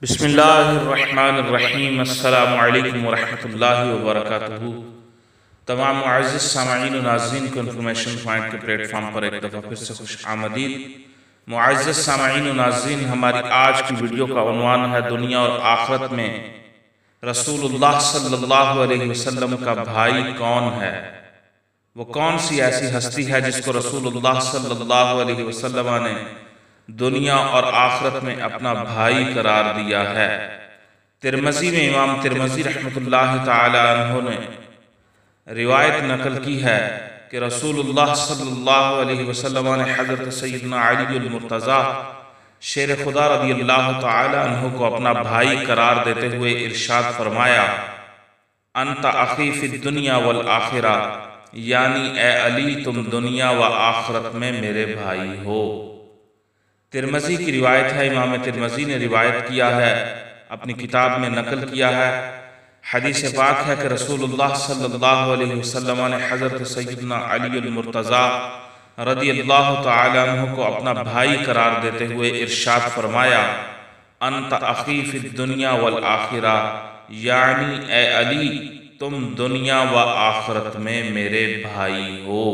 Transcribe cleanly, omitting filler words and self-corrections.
بسم اللہ الرحمن الرحیم۔ السلام علیکم ورحمۃ اللہ وبرکاتہ۔ تمام معزز سامعین و ناظرین کو انفارمیشن پوائنٹ کے پلیٹ فارم پر ایک دفعہ پھر سے خوش آمدید۔ معزز سامعین و ناظرین، ہماری آج کی ویڈیو کا عنوان ہے دنیا اور آخرت میں رسول اللہ صلی اللہ علیہ وسلم کا بھائی کون ہے؟ وہ کون سی ایسی ہستی ہے جس کو رسول اللہ صلی اللہ علیہ وسلم نے دنیا اور آخرت میں اپنا بھائی قرار دیا ہے؟ ترمذی میں امام ترمذی رحمۃ اللہ تعالی عنہ نے روایت نقل کی ہے کہ رسول اللہ صلی اللہ علیہ وسلم نے حضرت سیدنا علی المرتضیٰ شیر خدا رضی اللہ تعالی عنہ کو اپنا بھائی قرار دیتے ہوئے ارشاد فرمایا، انت اخی فی الدنیا والآخرہ، یعنی اے علی تم دنیا و آخرت میں میرے بھائی ہو۔ ترمذی کی روایت ہے، امام ترمذی نے روایت کیا ہے، اپنی کتاب میں نقل کیا ہے۔ حدیث پاک ہے کہ رسول اللہ صلی اللہ علیہ وسلم نے حضرت سیدنا علی المرتضیٰ رضی اللہ تعالی عنہ کو اپنا بھائی قرار دیتے ہوئے ارشاد فرمایا، انت اخی فی الدنیا والآخرہ، یعنی اے علی تم دنیا و آخرت میں میرے بھائی ہو۔